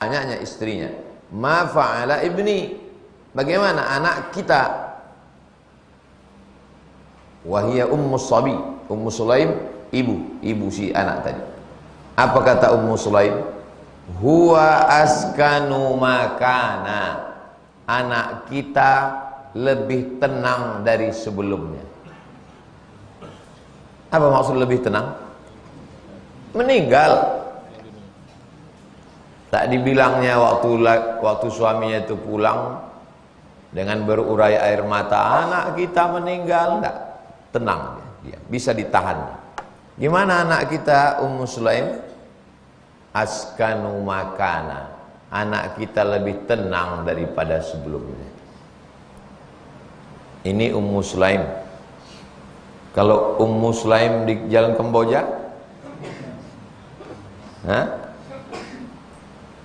Tanyanya istrinya, ma fa'ala ibni, bagaimana anak kita? Wahia ummu sabi, Ummu Sulaim, ibu si anak tadi. Apa kata Ummu Sulaim? Huwa askanu makana, anak kita lebih tenang dari sebelumnya. Apa maksud lebih tenang? Meninggal. Tak dibilangnya waktu suaminya itu pulang dengan berurai air mata, anak kita meninggal, enggak, tenang dia, bisa ditahan. Gimana anak kita Ummu Sulaim? Askanu makana, anak kita lebih tenang daripada sebelumnya. Ini Ummu Sulaim. Kalau Ummu Sulaim di Jalan Kamboja,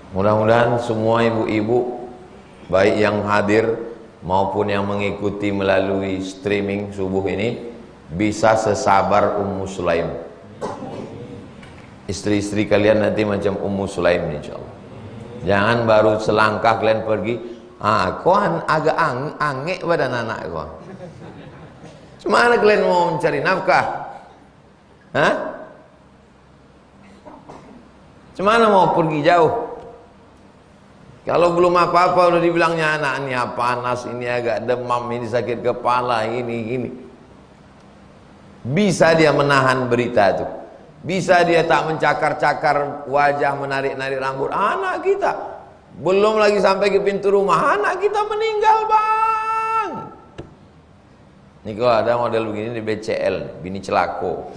mudah-mudahan semua ibu-ibu baik yang hadir maupun yang mengikuti melalui streaming subuh ini bisa sesabar Ummu Sulaim. Istri-istri kalian nanti macam Ummu Sulaim insyaallah. Jangan baru selangkah kalian pergi, kau agak angek badan anak kau. Cemana kalian mau mencari nafkah? Cemana mau pergi jauh? Kalau belum apa-apa udah dibilangnya anaknya panas, ini agak demam, ini sakit kepala, ini. Bisa dia menahan berita itu. Bisa dia tak mencakar-cakar wajah, menarik-narik rambut. Anak kita belum lagi sampai ke pintu rumah, anak kita meninggal, bang. Ini kalau ada model begini di BCL, bini celako.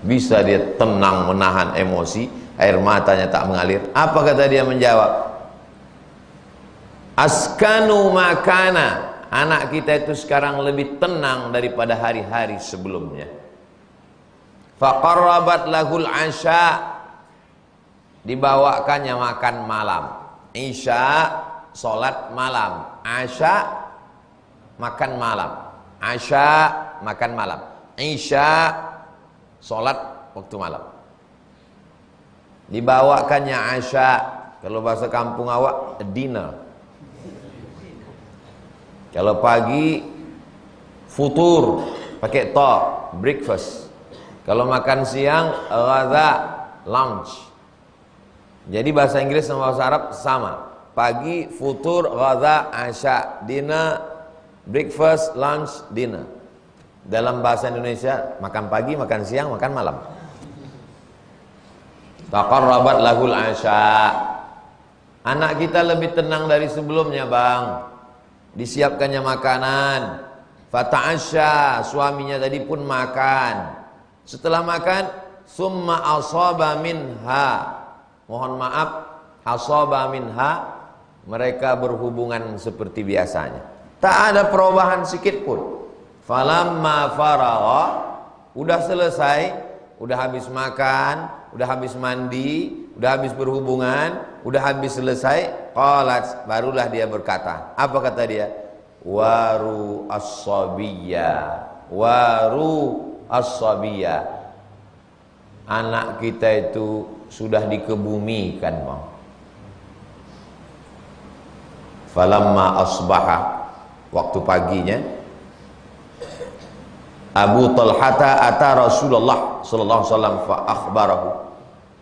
Bisa dia tenang menahan emosi, air matanya tak mengalir. Apa kata dia menjawab? Askanu makana, anak kita itu sekarang lebih tenang daripada hari-hari sebelumnya. Faqarrabat lahul asya, dibawakannya makan malam. Isya, solat malam. Asya, makan malam. Asya, makan malam. Isya, solat waktu malam. Dibawakannya asya, kalau bahasa kampung awak dinner. Kalau pagi futur pakai to, breakfast. Kalau makan siang ghadha, lunch. Jadi bahasa Inggris sama bahasa Arab sama. Pagi futur, ghadha, asya, dinner, breakfast, lunch, dinner. Dalam bahasa Indonesia makan pagi, makan siang, makan malam. Taqarrabat lahul asya. Anak kita lebih tenang dari sebelumnya, bang. Disiapkannya makanan. Fata'asya, suaminya tadi pun makan. Setelah makan, summa asaba minha. Mohon maaf, asaba minha, mereka berhubungan seperti biasanya. Tak ada perubahan sedikit pun. Falamma faragha, udah selesai, udah habis makan, udah habis mandi, udah habis berhubungan, udah habis selesai, qalat, barulah dia berkata. Apa kata dia? Waru as-sabiyya, waru as-sabiyya. Anak kita itu sudah dikebumikan, bang. Falamma asbaha, waktu paginya, Abu Talhata ata Rasulullah sallallahu alaihi wasallam fa akhbarahu.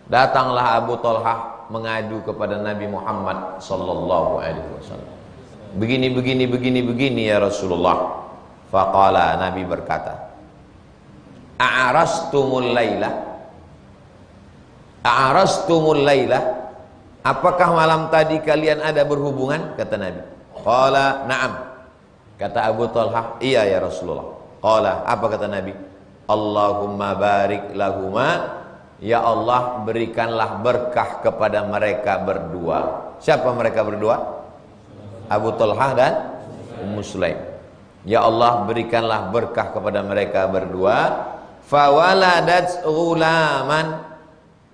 Datanglah Abu Talhah mengadu kepada Nabi Muhammad sallallahu alaihi wasallam. Begini ya Rasulullah. Faqala, Nabi berkata, A'arastumul laila? A'arastumul laila? Apakah malam tadi kalian ada berhubungan? Kata Nabi. Qala na'am. Kata Abu Talhah, iya ya Rasulullah. Qala, apa kata Nabi? Allahumma barik lahuma, ya Allah berikanlah berkah kepada mereka berdua. Siapa mereka berdua? Abu Talhah dan Ummu Sulaim. Ya Allah berikanlah berkah kepada mereka berdua. Fawaladat ghulaman,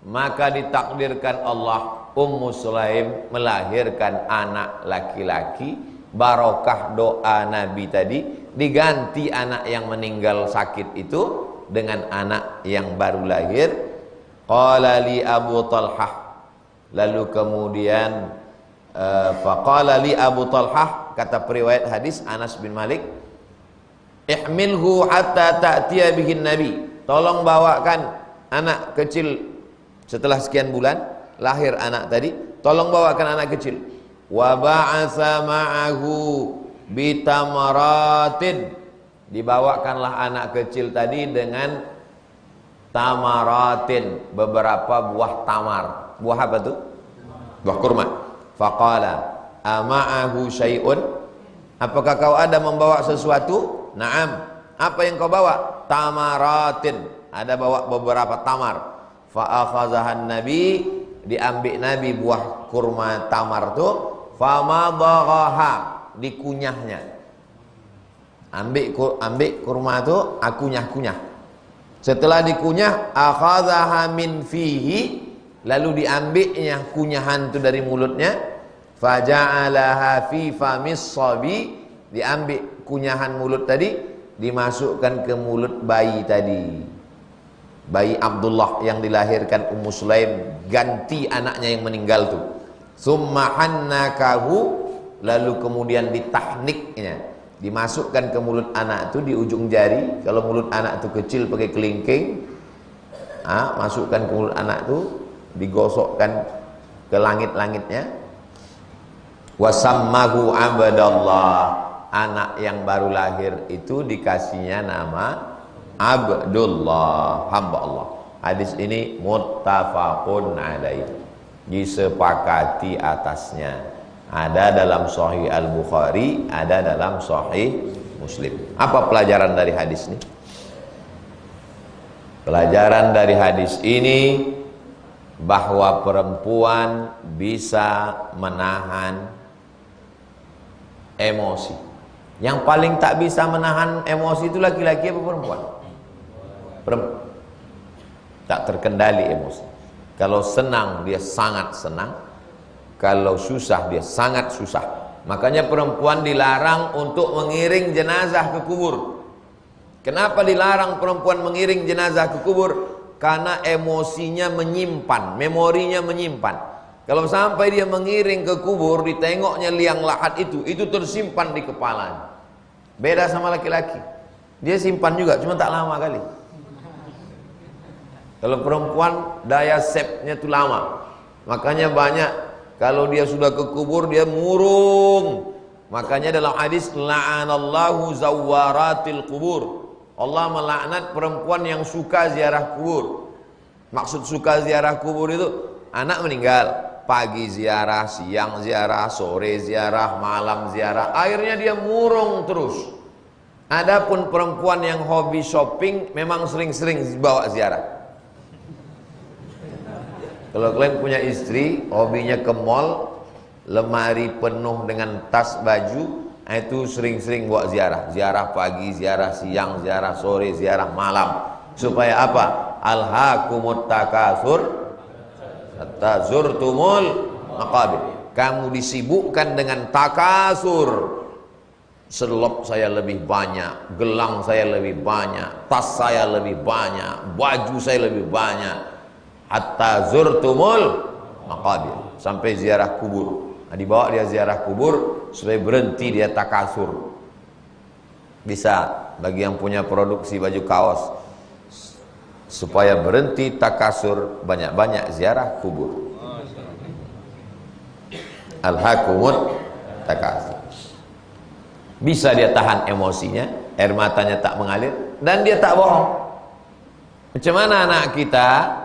maka ditakdirkan Allah Ummu Sulaim melahirkan anak laki-laki. Barokah doa Nabi tadi, diganti anak yang meninggal sakit itu dengan anak yang baru lahir. Qala li Abu Talhah, lalu kemudian faqala li Abu Talhah, kata periwayat hadis Anas bin Malik, ihmilhu hatta ta'tiya bihin nabi, tolong bawakan anak kecil setelah sekian bulan lahir anak tadi, tolong bawakan anak kecil. Wa ba'atsa ma'ahu bitamaratin, dibawakanlah anak kecil tadi dengan tamaratin, beberapa buah tamar. Buah apa tuh? Buah kurma. Faqala ama'ahu syai'un, apakah kau ada membawa sesuatu? Naam. Apa yang kau bawa? Tamaratin, ada bawa beberapa tamar. Fa akhazahan nabi, diambil nabi buah kurma tamar tu, famadaghaha, dikunyahnya. Ambil kurma tu, akunyah-kunyah. Setelah dikunyah, akhadhaha min fihi, lalu diambilnya kunyahan itu dari mulutnya. Faja'alaha fi famis sabi, diambil kunyahan mulut tadi, dimasukkan ke mulut bayi tadi, bayi Abdullah yang dilahirkan Ummu Sulaim, ganti anaknya yang meninggal tu. Summa hannakahu, lalu kemudian ditahniknya, dimasukkan ke mulut anak itu di ujung jari. Kalau mulut anak itu kecil pakai kelingking, masukkan ke mulut anak itu, digosokkan ke langit-langitnya. Wasammahu Abdallah, anak yang baru lahir itu dikasihnya nama Abdullah, hamba Allah. Hadis ini muttafaqun alaih, disepakati atasnya. Ada dalam Sahih Al-Bukhari, ada dalam Sahih Muslim. Apa pelajaran dari hadis ini? Pelajaran dari hadis ini bahwa perempuan bisa menahan emosi. Yang paling tak bisa menahan emosi itu laki-laki apa perempuan? Perempuan. Tak terkendali emosi. Kalau senang dia sangat senang, kalau susah dia sangat susah. Makanya perempuan dilarang untuk mengiring jenazah ke kubur. Kenapa dilarang perempuan mengiring jenazah ke kubur? Karena emosinya menyimpan, memorinya menyimpan. Kalau sampai dia mengiring ke kubur, ditengoknya liang lahat itu tersimpan di kepalanya. Beda sama laki-laki, dia simpan juga, cuma tak lama kali. Kalau perempuan daya save-nya itu lama. Makanya banyak kalau dia sudah ke kubur dia murung. Makanya dalam hadis la'anallahu zawaratil kubur, Allah melaknat perempuan yang suka ziarah kubur. Maksud suka ziarah kubur itu, anak meninggal, pagi ziarah, siang ziarah, sore ziarah, malam ziarah, akhirnya dia murung terus. Adapun perempuan yang hobi shopping memang sering-sering bawa ziarah. Kalau kalian punya istri, hobinya ke mall, lemari penuh dengan tas baju, itu sering-sering bawa ziarah. Ziarah pagi, ziarah siang, ziarah sore, ziarah malam. Supaya apa? Alhaakumut takasur hatta zurtumul maqabir. Kamu disibukkan dengan takasur. Selop saya lebih banyak, gelang saya lebih banyak, tas saya lebih banyak, baju saya lebih banyak. Hatta zurtumul maqabir, sampai ziarah kubur. Dibawa dia ziarah kubur supaya berhenti dia takasur. Bisa bagi yang punya produksi baju kaos, supaya berhenti takasur, banyak-banyak ziarah kubur. Alhaakumut takasur. Bisa dia tahan emosinya, air matanya tak mengalir, dan dia tak bohong. Macam mana anak kita?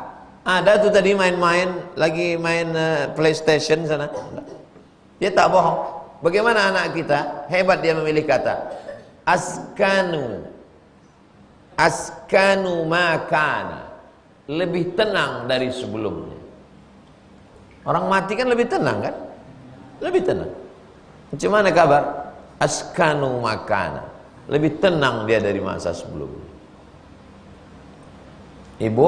Ada tuh tadi main-main, lagi main PlayStation sana. Dia tak bohong. Bagaimana anak kita? Hebat dia memilih kata. Askanu makana. Lebih tenang dari sebelumnya. Orang mati kan lebih tenang kan? Lebih tenang. Macam mana kabar? Askanu makana. Lebih tenang dia dari masa sebelumnya. Ibu,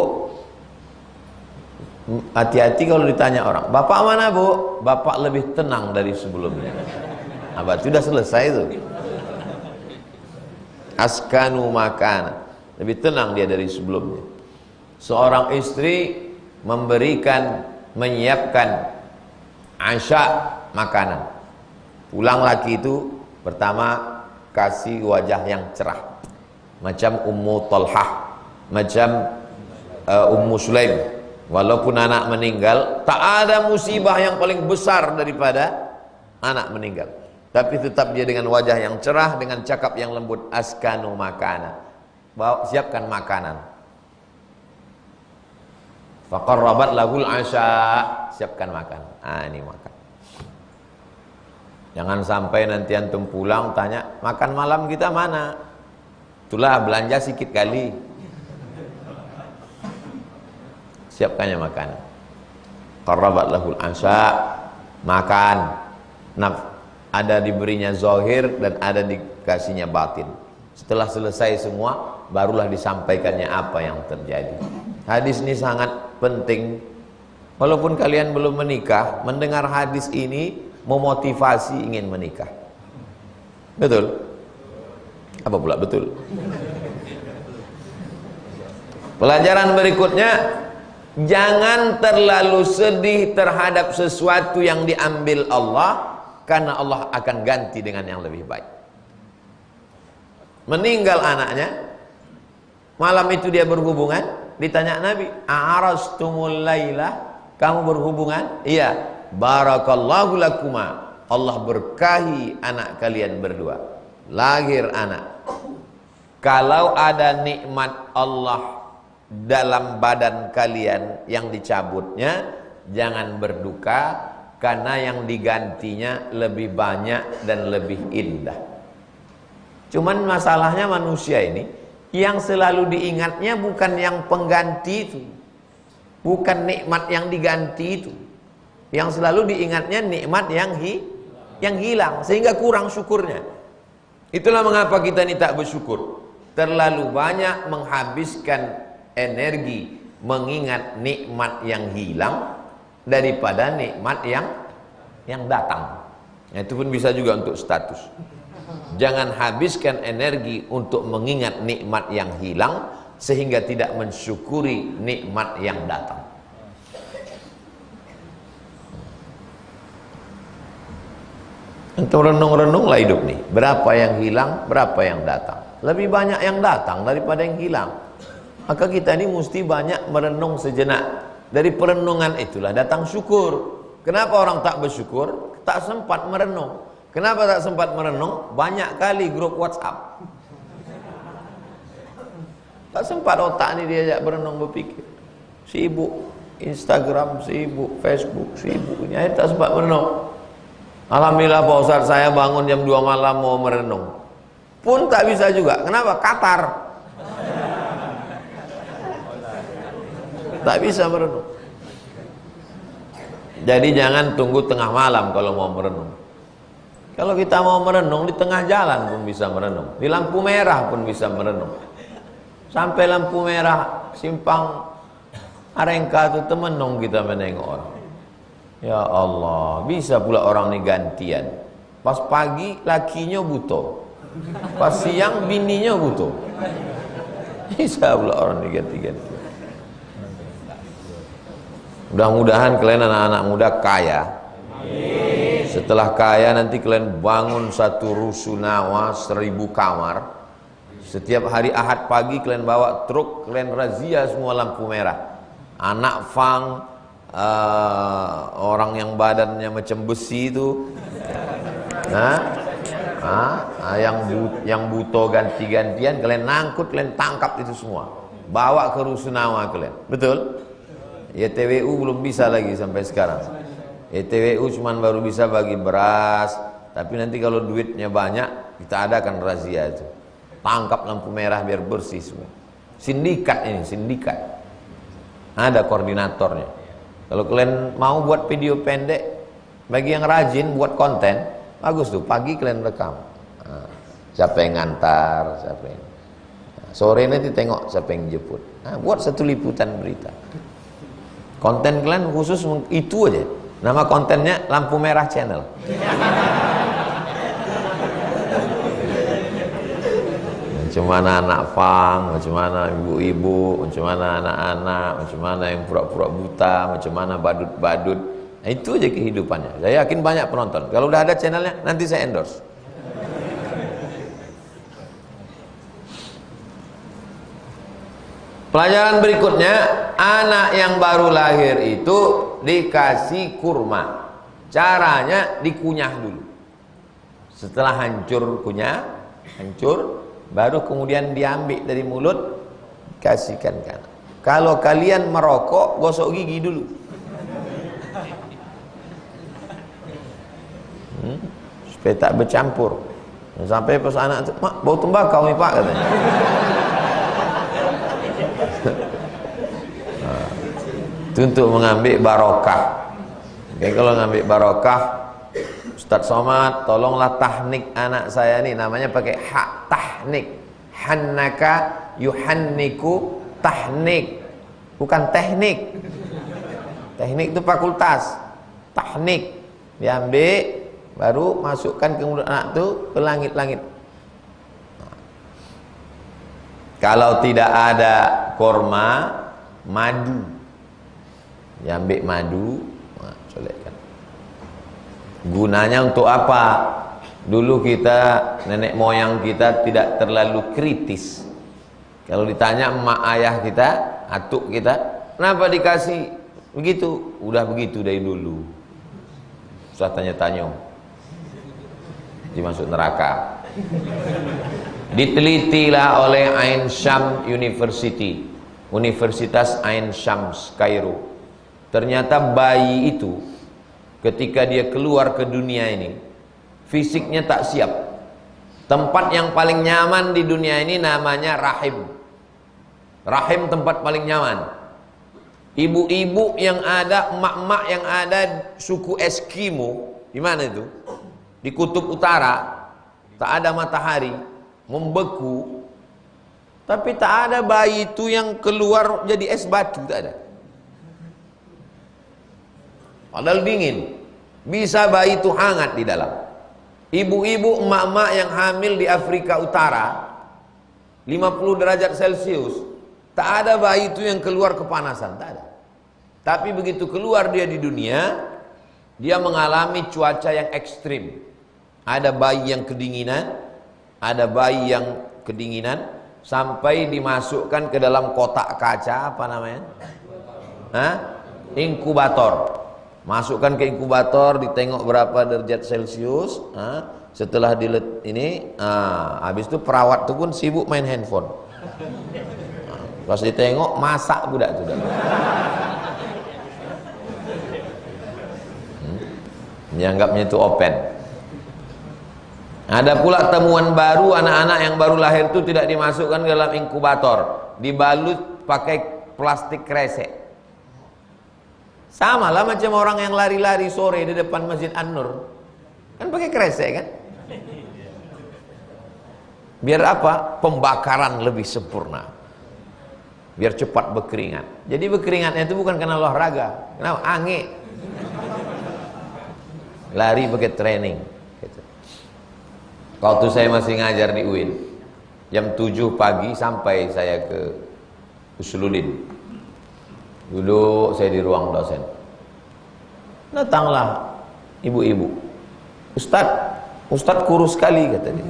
hati-hati kalau ditanya orang, bapak mana bu? Bapak lebih tenang dari sebelumnya. Abah sudah selesai itu. Askanu makana, lebih tenang dia dari sebelumnya. Seorang istri menyiapkan asya, makanan. Pulang laki itu pertama kasih wajah yang cerah, macam Ummu Talhah, macam Ummu Sulaim. Walaupun anak meninggal, tak ada musibah yang paling besar daripada anak meninggal, tapi tetap dia dengan wajah yang cerah, dengan cakap yang lembut. Askanu makana, siapkan makanan. Faqarrabat lahul asya, siapkan makan. Ini makan. Jangan sampai nanti antum pulang tanya, makan malam kita mana? Itulah belanja sikit kali. Siapkannya makanan. Qarrabat lahul asya, makan. Nah, ada diberinya zahir dan ada dikasihnya batin. Setelah selesai semua, barulah disampaikannya apa yang terjadi. Hadis ini sangat penting. Walaupun kalian belum menikah, mendengar hadis ini memotivasi ingin menikah. Betul? Apa pula betul? Pelajaran berikutnya, jangan terlalu sedih terhadap sesuatu yang diambil Allah, karena Allah akan ganti dengan yang lebih baik. Meninggal anaknya, malam itu dia berhubungan, ditanya Nabi, "A'arastumul lailah?" Kamu berhubungan? Iya. Barakallahu lakuma, Allah berkahi anak kalian berdua. Lahir anak. Kalau ada nikmat Allah dalam badan kalian yang dicabutnya, jangan berduka, karena yang digantinya lebih banyak dan lebih indah. Cuman masalahnya manusia ini, yang selalu diingatnya bukan yang pengganti itu, bukan nikmat yang diganti itu. Yang selalu diingatnya nikmat yang hilang, sehingga kurang syukurnya. Itulah mengapa kita ini tak bersyukur. Terlalu banyak menghabiskan energi mengingat nikmat yang hilang daripada nikmat yang datang. Itu pun bisa juga untuk status. Jangan habiskan energi untuk mengingat nikmat yang hilang sehingga tidak mensyukuri nikmat yang datang. Untuk renung-renunglah hidup nih. Berapa yang hilang, berapa yang datang. Lebih banyak yang datang daripada yang hilang. Maka kita ini mesti banyak merenung sejenak. Dari perenungan itulah datang syukur. Kenapa orang tak bersyukur? Tak sempat merenung. Kenapa tak sempat merenung? Banyak kali grup WhatsApp. Tak sempat otak ini diajak berenung berpikir. Sibuk Instagram, sibuk Facebook, sibuk. Ini tak sempat merenung. Alhamdulillah Pak Ustaz, saya bangun jam 2 malam mau merenung. Pun tak bisa juga. Kenapa? Qatar. Tak bisa merenung. Jadi jangan tunggu tengah malam kalau mau merenung. Kalau kita mau merenung, di tengah jalan pun bisa merenung. Di lampu merah pun bisa merenung. Sampai lampu merah simpang Arengka itu temenung kita menengok orang. Ya Allah, bisa pula orang ini gantian. Pas pagi lakinya butuh, pas siang bininya butuh. Bisa pula orang ini ganti-ganti. Mudah-mudahan kalian anak-anak muda kaya. Setelah kaya nanti kalian bangun satu rusunawa 1000 kamar. Setiap hari Ahad pagi kalian bawa truk, kalian razia semua lampu merah. Anak fang, orang yang badannya macam besi itu, yang butuh ganti-gantian, kalian nangkut, kalian tangkap itu semua, bawa ke rusunawa kalian. Betul? YTWU belum bisa lagi sampai sekarang. YTWU cuman baru bisa bagi beras, tapi nanti kalau duitnya banyak kita adakan razia itu. Tangkap lampu merah biar bersih semua. Sindikat ini, sindikat. Ada koordinatornya. Kalau kalian mau buat video pendek, bagi yang rajin buat konten, bagus tuh. Pagi kalian rekam. Siapa yang ngantar, siapa yang sore nanti tengok siapa yang jemput. Buat satu liputan berita. Konten kalian khusus itu aja. Nama kontennya Lampu Merah Channel. Macam mana anak pang, macam mana ibu-ibu, macam mana anak-anak, macam mana yang pura-pura buta, macam mana badut-badut. Nah, itu aja kehidupannya. Saya yakin banyak penonton. Kalau udah ada channelnya, nanti saya endorse. Pelajaran berikutnya, anak yang baru lahir itu dikasih kurma. Caranya dikunyah dulu. Setelah hancur kunyah, hancur, baru kemudian diambil dari mulut, kasihkan ke anak. Kalau kalian merokok, gosok gigi dulu. Supaya tak bercampur. Sampai pas anak itu, "Mak, bau tembakau nih Pak," katanya. Itu untuk mengambil barokah. Oke, kalau mengambil barokah, Ustaz Somad, tolonglah tahnik anak saya nih, namanya pakai hak tahnik. Hannaka yuhanniku tahnik, bukan teknik. Teknik itu fakultas. Tahnik diambil, baru masukkan ke mulut anak itu ke langit-langit. Kalau tidak ada korma, madu. Diambil madu, colekkan. Gunanya untuk apa? Dulu kita, nenek moyang kita tidak terlalu kritis. Kalau ditanya emak ayah kita, atuk kita, kenapa dikasih begitu? Udah begitu dari dulu. Usah tanya-tanya, dimasuk neraka. Ditelitilah oleh Ain Shams University, Universitas Ain Shams Kairo. Ternyata bayi itu ketika dia keluar ke dunia ini, fisiknya tak siap. Tempat yang paling nyaman di dunia ini namanya rahim. Rahim tempat paling nyaman. Ibu-ibu yang ada, emak-emak yang ada suku Eskimo, di mana itu? Di kutub utara, tak ada matahari, membeku. Tapi tak ada bayi itu yang keluar jadi es batu, tak ada. Padahal dingin. Bisa bayi itu hangat di dalam. Ibu-ibu, emak-emak yang hamil di Afrika Utara 50 derajat Celcius, tak ada bayi itu yang keluar kepanasan, tak ada. Tapi begitu keluar dia di dunia, dia mengalami cuaca yang ekstrim. Ada bayi yang kedinginan, ada bayi yang kedinginan sampai dimasukkan ke dalam kotak kaca, apa namanya? Inkubator. Masukkan ke inkubator, ditengok berapa derajat Celcius. Setelah habis itu perawat itu pun sibuk main handphone. Pas ditengok, masak budak itu. Dianggapnya itu open. Ada pula temuan baru, anak-anak yang baru lahir itu tidak dimasukkan ke dalam inkubator, dibalut pakai plastik kresek. Sama lah macam orang yang lari-lari sore di depan Masjid An-Nur, kan pakai kresek kan? Biar apa? Pembakaran lebih sempurna, biar cepat berkeringat. Jadi berkeringatnya itu bukan karena olahraga, kenapa? Angin. Lari pakai training gitu. Waktu saya masih ngajar di UIN, jam 7 pagi sampai saya ke Usuluddin. Duduk saya di ruang dosen. Datanglah ibu-ibu. Ustadz kurus sekali, kata dia.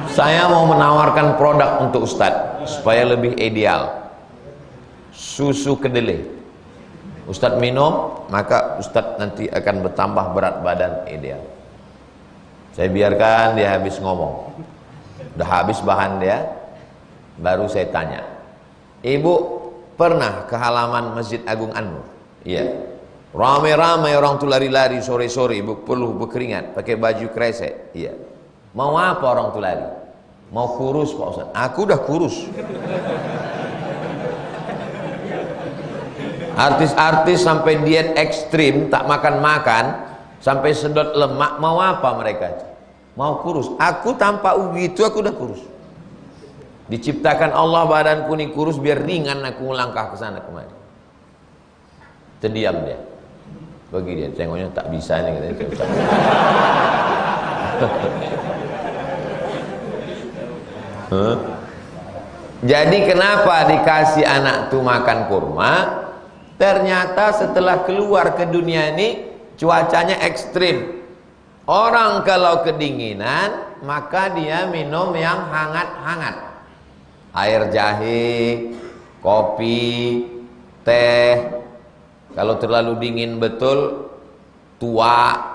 Saya mau menawarkan produk untuk Ustadz supaya lebih ideal. Susu kedelai. Ustadz minum, maka Ustadz nanti akan bertambah berat badan ideal. Saya biarkan dia habis ngomong. Udah habis bahan dia, baru saya tanya, Ibu pernah ke halaman Masjid Agung An-Nur? Iya. Ramai-ramai orang tuh lari-lari sore-sore, perlu berkeringat, pakai baju kresek. Iya. Mau apa orang tuh lari? Mau kurus Pak Ustaz? Aku udah kurus. Artis-artis sampai diet ekstrim, tak makan-makan, sampai sedot lemak, mau apa mereka? Mau kurus. Aku tanpa begitu aku udah kurus. Diciptakan Allah badanku ini kurus biar ringan aku melangkah ke sana kemari. Terdiam dia. Bagi dia, tengoknya tak bisa nih katanya. Huh? Jadi kenapa dikasih anak tuh makan kurma? Ternyata setelah keluar ke dunia ini cuacanya ekstrim. Orang kalau kedinginan maka dia minum yang hangat-hangat. Air jahe, kopi, teh. Kalau terlalu dingin betul, tua.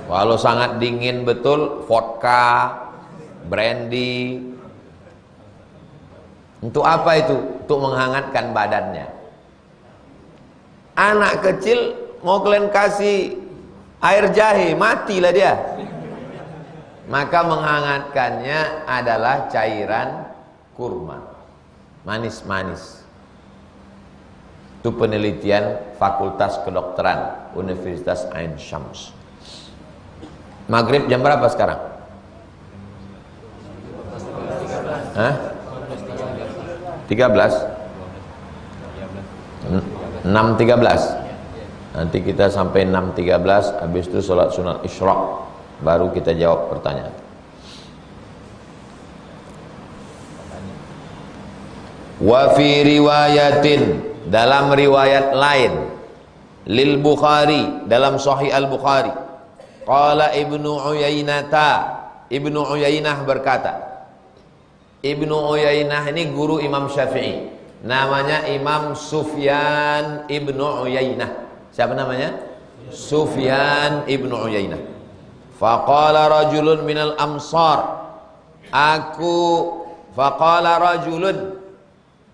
Kalau sangat dingin betul, vodka, brandy. Untuk apa itu? Untuk menghangatkan badannya. Anak kecil mau kalian kasih air jahe, matilah dia. Maka menghangatkannya adalah cairan kurma, manis-manis. Itu penelitian Fakultas Kedokteran Universitas Ain Syams. Maghrib jam berapa sekarang? Hah? 13? 6.13. Nanti kita sampai 6.13. Habis itu sholat sunat isyraq, baru kita jawab pertanyaan. Wa fi riwayatin, dalam riwayat lain, lil Bukhari, dalam Sahih Al-Bukhari, qala Ibnu Uyainah berkata. Ibnu Uyainah ini guru Imam Syafi'i, namanya Imam Sufyan Ibnu Uyainah. Siapa namanya? Sufyan Ibnu Uyainah. Faqala rajulun minal amsar, faqala rajulun,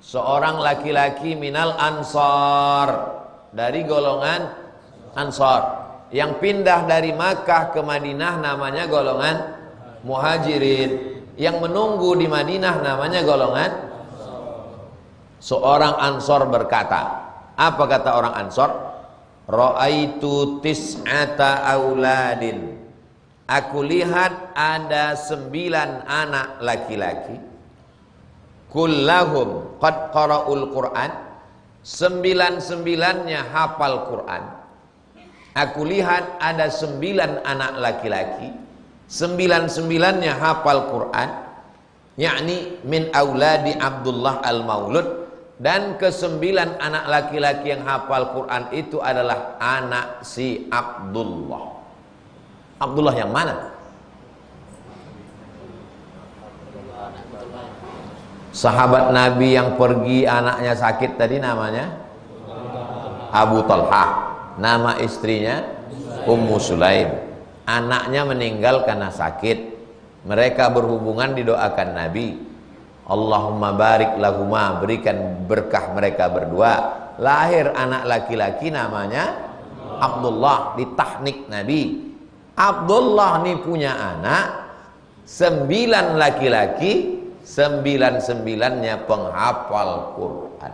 seorang laki-laki minal ansar, dari golongan Ansar, yang pindah dari Makkah ke Madinah namanya golongan Muhajirin, yang menunggu di Madinah namanya golongan. Seorang Ansor berkata, apa kata orang Ansor? Ra'aitu tis'ata auladin, aku lihat ada 9 anak laki-laki, kullahum qad qara'ul Qur'an, 9-9-nya hafal Quran. Aku lihat ada 9 anak laki-laki, 9-9-nya hafal Quran, yakni min auladi Abdullah al-Maulud, dan ke-9 anak laki-laki yang hafal Quran itu adalah anak si Abdullah. Abdullah yang mana? Sahabat Nabi yang pergi anaknya sakit tadi namanya Abu Talha, nama istrinya Ummu Sulaim. Anaknya meninggal karena sakit. Mereka berhubungan, didoakan Nabi, Allahumma barik lahuma, berikan berkah mereka berdua. Lahir anak laki-laki namanya Abdullah, ditahnik Nabi. Abdullah ini punya anak 9 laki-laki, 9-9-nya penghafal Quran.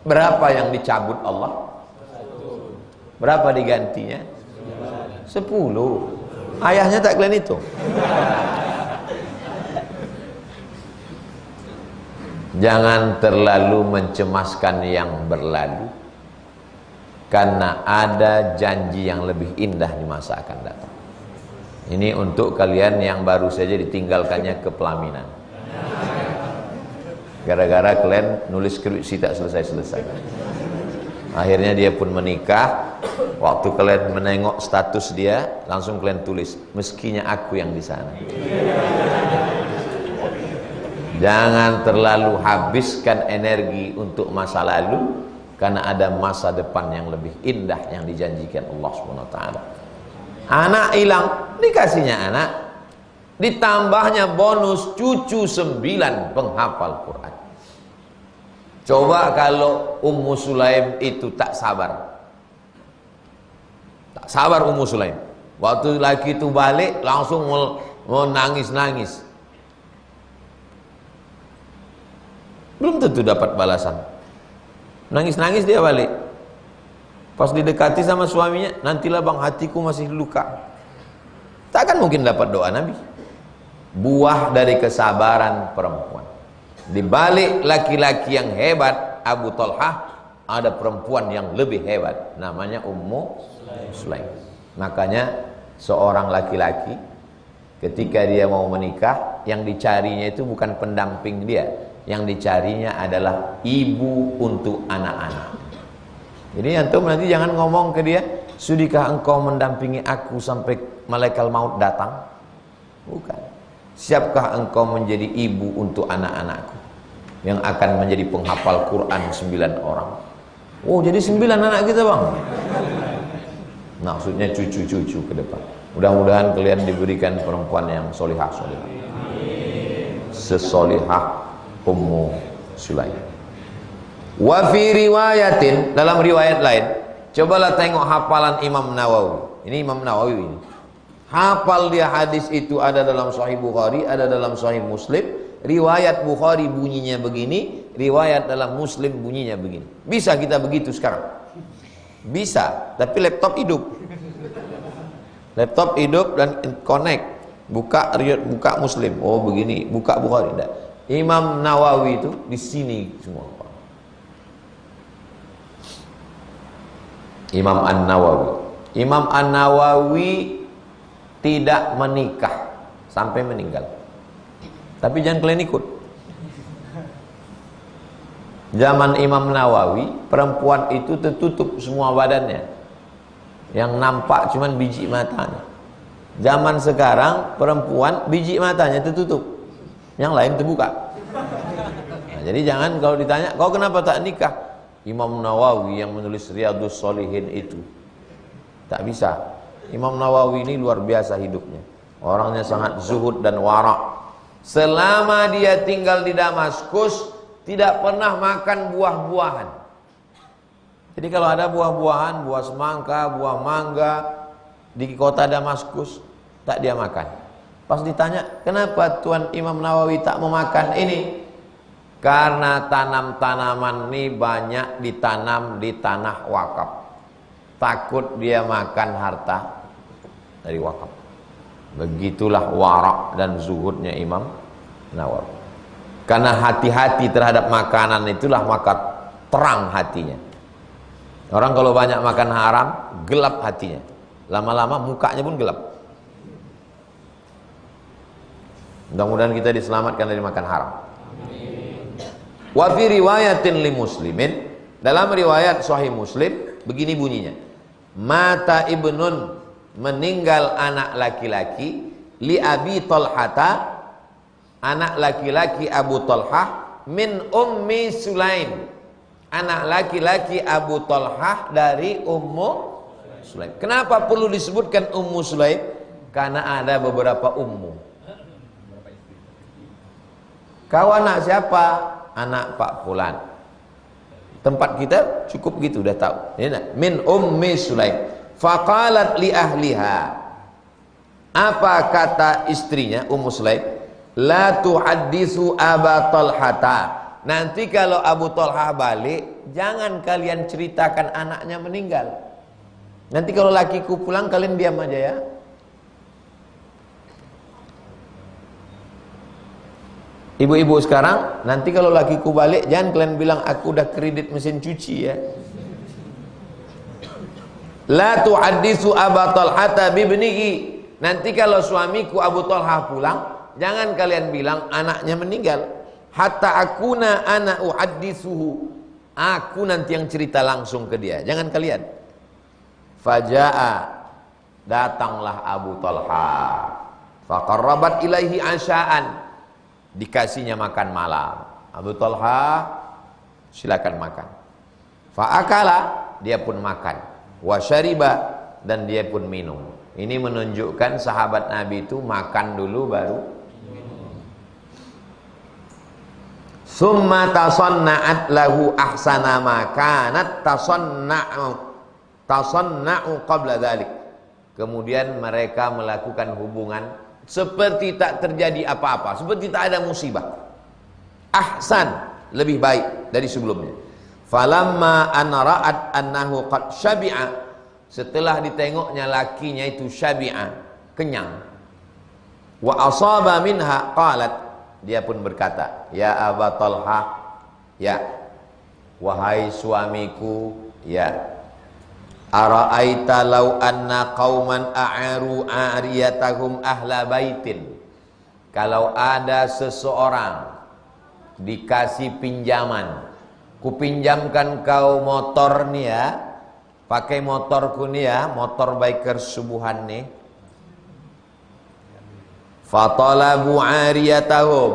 Berapa yang dicabut Allah? Berapa digantinya? 10. Ayahnya tak kalian itu. Jangan terlalu mencemaskan yang berlalu, karena ada janji yang lebih indah di masa akan datang. Ini untuk kalian yang baru saja ditinggalkannya ke pelaminan, gara-gara kalian nulis skripsi tak selesai-selesai. Akhirnya dia pun menikah. Waktu kalian menengok status dia, langsung kalian tulis, meskinya aku yang di sana. Jangan terlalu habiskan energi untuk masa lalu, karena ada masa depan yang lebih indah yang dijanjikan Allah SWT. Anak hilang, dikasihnya anak, ditambahnya bonus cucu 9 penghafal Quran. Coba kalau Ummu Sulaim itu tak sabar. Tak sabar Ummu Sulaim. Waktu laki itu balik langsung mau nangis-nangis. Belum tentu dapat balasan. Nangis-nangis dia balik. Pas didekati sama suaminya, nantilah bang, hatiku masih luka. Takkan mungkin dapat doa Nabi. Buah dari kesabaran perempuan. Di balik laki-laki yang hebat Abu Talha, ada perempuan yang lebih hebat, namanya Ummu Sulaim. Makanya seorang laki-laki Ketika dia mau menikah, yang dicarinya itu bukan pendamping dia, yang dicarinya adalah ibu untuk anak-anak. Jadi antum nanti jangan ngomong ke dia, sudikah engkau mendampingi aku sampai malaikat maut datang? Bukan. Siapkah engkau menjadi ibu untuk anak-anakku yang akan menjadi penghafal Quran 9 orang? Oh, jadi 9 anak kita, Bang. Maksudnya cucu-cucu ke depan. Mudah-mudahan kalian diberikan perempuan yang solihah-solihah, sesolihah Ummu Sulaim. Wa fi riwayatin, dalam riwayat lain, cobalah tengok hafalan Imam Nawawi. Ini Imam Nawawi ini. Hafal dia hadis itu, ada dalam Sahih Bukhari, ada dalam Sahih Muslim. Riwayat Bukhari bunyinya begini, riwayat dalam Muslim bunyinya begini. Bisa kita begitu sekarang? Bisa, tapi laptop hidup. Laptop hidup dan connect. Buka Muslim. Oh begini, buka Bukhari. Tidak. Imam Nawawi itu di sini semua. Imam An-Nawawi. Imam An-Nawawi tidak menikah sampai meninggal. Tapi jangan kalian ikut. Zaman Imam Nawawi, perempuan itu tertutup semua badannya. Yang nampak cuman biji matanya. Zaman sekarang perempuan biji matanya tertutup, yang lain terbuka. Nah, jadi jangan kalau ditanya, kau kenapa tak nikah? Imam Nawawi yang menulis Riyadhus Shalihin itu tak bisa. Imam Nawawi ini luar biasa hidupnya. Orangnya sangat zuhud dan wara'. Selama dia tinggal di Damaskus, tidak pernah makan buah-buahan. Jadi kalau ada buah-buahan, buah semangka, buah mangga di kota Damaskus, tak dia makan. Pas ditanya, kenapa Tuan Imam Nawawi tak memakan ini? Karena tanam-tanaman ini banyak ditanam di tanah wakaf. Takut dia makan harta dari wakaf. Begitulah warak dan zuhudnya Imam Nawawi. Karena hati-hati terhadap makanan itulah maka terang hatinya. Orang kalau banyak makan haram, gelap hatinya. Lama-lama mukanya pun gelap. Mudah-mudahan kita diselamatkan dari makan haram. Wa fi riwayatin li Muslimin, dalam riwayat Sahih Muslim begini bunyinya. Mata ibnun, meninggal anak laki-laki, li Abi Talhata, anak laki-laki Abu Talhah, min Ummi Sulaim, anak laki-laki Abu Talhah dari Ummu Sulaim. Kenapa perlu disebutkan Ummu Sulaim? Karena ada beberapa ummu. Kau anak siapa? Anak Pak Fulan. Tempat kita cukup gitu, udah tahu. Min Ummi Sulaim. Faqalat li ahliha. Apa kata istrinya Ummu Sulaim? La tuhaddisu Aba Talhata. Nanti kalau Abu Talhah balik, jangan kalian ceritakan anaknya meninggal. Nanti kalau lakiku pulang, kalian diam aja ya. Ibu-ibu sekarang, nanti kalau lakiku balik, jangan kalian bilang aku udah kredit mesin cuci ya. La tuhaddisu Aba Talhata bibnihi. Nanti kalau suamiku Abu Talhah pulang, jangan kalian bilang anaknya meninggal. Hatta akuna ana uhadditsuhu. Aku nanti yang cerita langsung ke dia, jangan kalian. Faja'a, datanglah Abu Talha. Faqarrabat ilaihi asya'an. Dikasihnya makan malam. Abu Talha, silakan makan. Fa'akala, dia pun makan. Wa syariba, dan dia pun minum. Ini menunjukkan sahabat Nabi itu makan dulu baru. Summa tasanna'at lahu ahsana ma kanat tasanna'u qabla dhalik. Kemudian mereka melakukan hubungan seperti tak terjadi apa-apa, seperti tak ada musibah. Ahsan, lebih baik dari sebelumnya. Falamma an ra'at annahu qad syabi'a, setelah ditengoknya lakinya itu syabi'a, kenyang. Wa asaba minha qalat, dia pun berkata, ya Aba Talha, ya wahai suamiku, ya Ara'aita law anna qauman a'aru a'riyatahum ahla baitin. Kalau ada seseorang dikasih pinjaman, kupinjamkan kau motor nih ya, pakai motorku nih ya, motor biker subuhan nih. Fatalabu 'ariyatahum.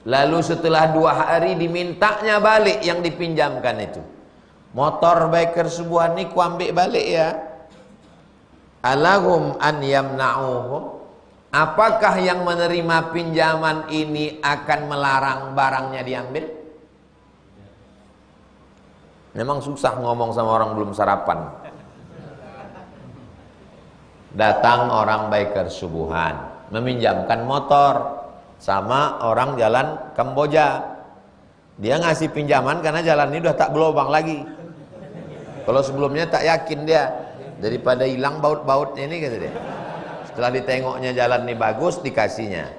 Lalu setelah 2 hari dimintanya balik yang dipinjamkan itu. Motor biker subuhan ini ku ambil balik ya. Alahum an yamna'uhum. Apakah yang menerima pinjaman ini akan melarang barangnya diambil? Memang susah ngomong sama orang belum sarapan. Datang orang biker subuhan meminjamkan motor sama orang jalan Kamboja. Dia ngasih pinjaman karena jalan ini udah tak berlubang lagi. Kalau sebelumnya tak yakin dia, daripada hilang baut-bautnya ini kata dia. Setelah ditengoknya jalan ini bagus, dikasihnya.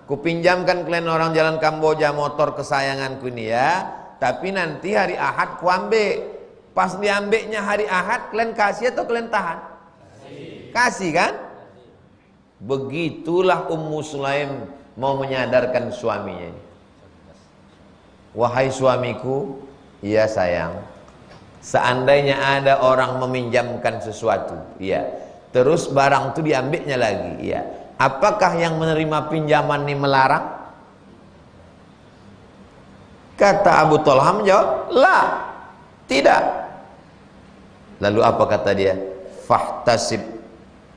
Kupinjamkan kalian orang jalan Kamboja motor kesayanganku ini ya, tapi nanti hari Ahad ku ambil. Pas diambilnya hari Ahad, kalian kasih atau kalian tahan? Kasih kan? Begitulah Ummu Sulaim mau menyadarkan suaminya. Wahai suamiku, iya sayang, seandainya ada orang meminjamkan sesuatu, iya, terus barang itu diambilnya lagi, iya, apakah yang menerima pinjaman ini melarang? Kata Abu Talha menjawab, la, tidak. Lalu apa kata dia? Fahtasib,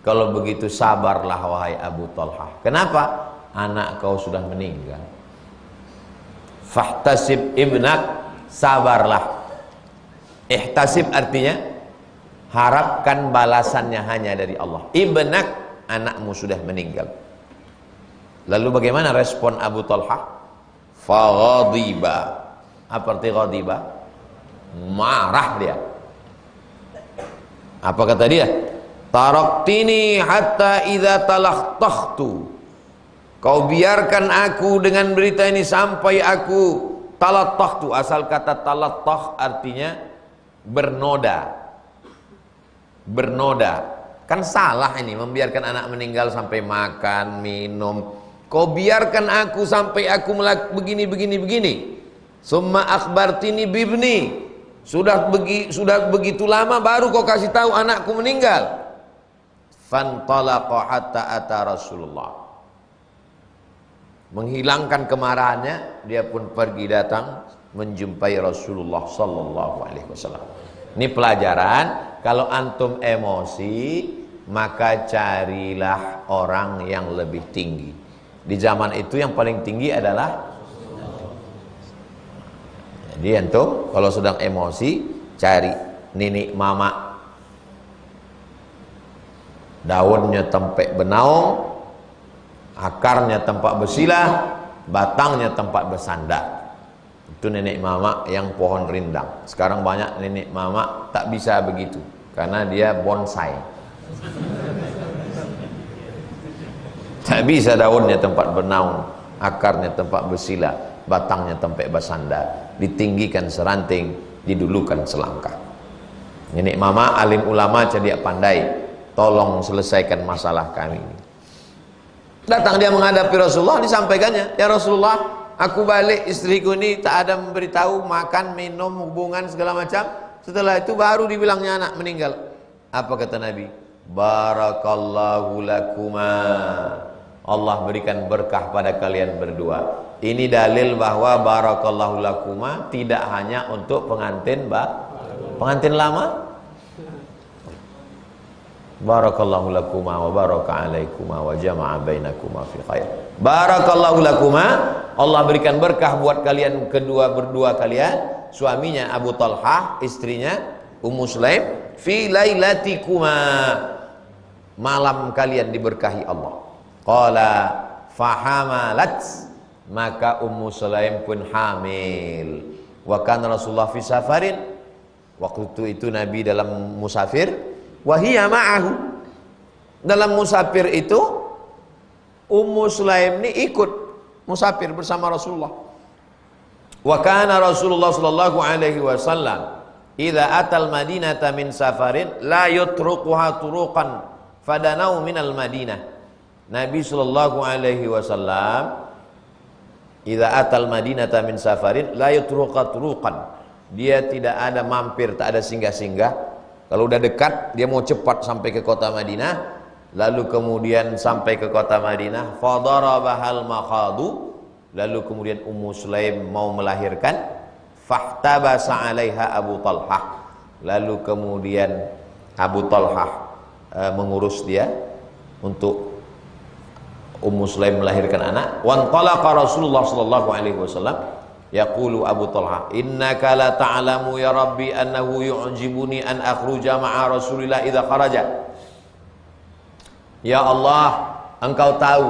kalau begitu sabarlah wahai Abu Talha. Kenapa? Anak kau sudah meninggal. Fahtasib ibnak, sabarlah. Ihtasib artinya harapkan balasannya hanya dari Allah. Ibnak, anakmu sudah meninggal. Lalu bagaimana respon Abu Talha? Faghadiba. Apa arti ghadiba? Marah dia. Apa kata dia? Taraktini hatta idza talaqtahtu. Kau biarkan aku dengan berita ini sampai aku talattahtu. Asal kata talattah artinya bernoda. Bernoda. Kan salah ini membiarkan anak meninggal sampai makan, minum. Kau biarkan aku sampai aku begini. Summa akhbartini bibni. Sudah begitu lama baru kau kasih tahu anakku meninggal. Fantalaqa hatta ata Rasulullah. Menghilangkan kemarahannya, dia pun pergi datang menjumpai Rasulullah sallallahu alaihi wasallam. Ini pelajaran, kalau antum emosi, maka carilah orang yang lebih tinggi. Di zaman itu yang paling tinggi adalah, jadi antum kalau sedang emosi, cari nenek mama, daunnya tempat benaung, akarnya tempat bersilah, batangnya tempat bersandar. Itu nenek mama yang pohon rindang. Sekarang banyak nenek mama tak bisa begitu karena dia bonsai. Tak bisa daunnya tempat bernaung, akarnya tempat bersilah, batangnya tempat bersandar. Ditinggikan seranting, didulukan selangkah. Nenek mama alim ulama cerdik pandai, tolong selesaikan masalah kami ini. Datang dia menghadapi Rasulullah, disampaikannya, ya Rasulullah, aku balik, istriku ini tak ada memberitahu, makan, minum, hubungan segala macam. Setelah itu baru dibilangnya anak meninggal. Apa kata Nabi? Barakallahu lakuma. Allah berikan berkah pada kalian berdua. Ini dalil bahwa barakallahu lakuma tidak hanya untuk pengantin lama. Barakallahu lakuma wa baraka alaikuma wa jama'a bainakuma fi khair. Barakallahu lakuma, Allah berikan berkah buat kalian berdua kalian, suaminya Abu Talha, istrinya Ummu Sulaim, fi lailatikuma, malam kalian diberkahi Allah. Qala fahamalat, maka Ummu Sulaim pun hamil. Wa kana Rasulullah fi safarin, waktu itu Nabi dalam musafir. Wahiyya ma'ahu, dalam musafir itu Ummu Sulaim ini ikut musafir bersama Rasulullah. Wa kana Rasulullah sallallahu alaihi wasallam idza atal madinata min safarin la yutruquha turuqan fadanau minal Madinah. Nabi sallallahu alaihi wasallam idza atal madinata min safarin la yutruqa turuqan. Dia tidak ada mampir, tak ada singgah-singgah. Kalau udah dekat, dia mau cepat sampai ke kota Madinah. Lalu kemudian sampai ke kota Madinah, fadarabahal makhadu. Lalu kemudian Ummu Sulaim mau melahirkan, fahtabasa 'alaiha Abu Talhah. Lalu kemudian Abu Talhah mengurus dia untuk Ummu Sulaim melahirkan anak. Wantalaqa Rasulullah sallallahu alaihi wasallam yaqulu Abu Talha, innaka la ta'lamu ya Rabbi annahu yu'jibuni an akhruja ma'a Rasulillah idza kharaja. Ya Allah, engkau tahu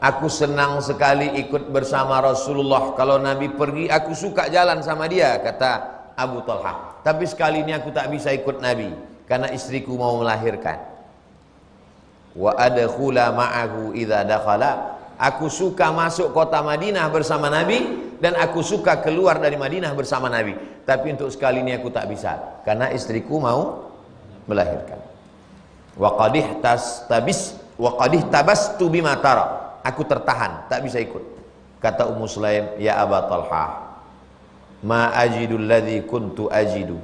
aku senang sekali ikut bersama Rasulullah. Kalau Nabi pergi aku suka jalan sama dia, kata Abu Talha. Tapi sekali ini aku tak bisa ikut Nabi karena istriku mau melahirkan. Wa adkhula ma'ahu idza dakhala. Aku suka masuk kota Madinah bersama Nabi dan aku suka keluar dari Madinah bersama Nabi. Tapi untuk sekali ini aku tak bisa karena istriku mau melahirkan. Wa qadih tabastu bima tara. Aku tertahan, tak bisa ikut. Kata Ummu Sulaim, ya Aba Talha, ma ajidul ladzi kuntu ajidu.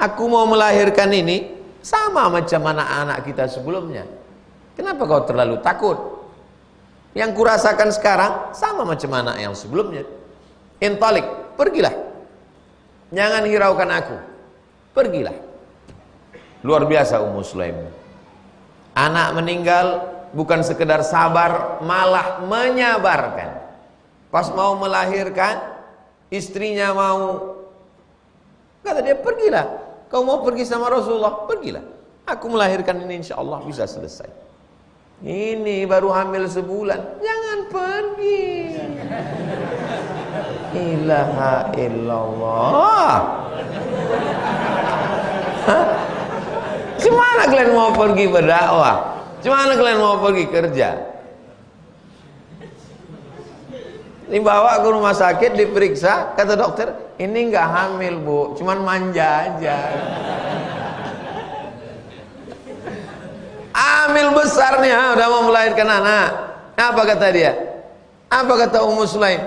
Aku mau melahirkan ini sama macam anak-anak kita sebelumnya. Kenapa kau terlalu takut? Yang kurasakan sekarang sama macam anak yang sebelumnya. Intalik, pergilah. Jangan hiraukan aku. Pergilah. Luar biasa Ummu Sulaim. Anak meninggal bukan sekedar sabar, malah menyabarkan. Pas mau melahirkan, istrinya mau, kata dia, pergilah. Kau mau pergi sama Rasulullah, pergilah. Aku melahirkan ini insya Allah bisa selesai. Ini baru hamil sebulan, jangan pergi. Ilaha illallah. Hah? Gimana kalian mau pergi berdakwah? Gimana kalian mau pergi kerja? Dibawa ke rumah sakit, diperiksa, kata dokter, ini enggak hamil bu, cuman manja aja. Hamil besarnya, udah mau melahirkan anak. Apa kata dia? Apa kata Ummu Sulaim?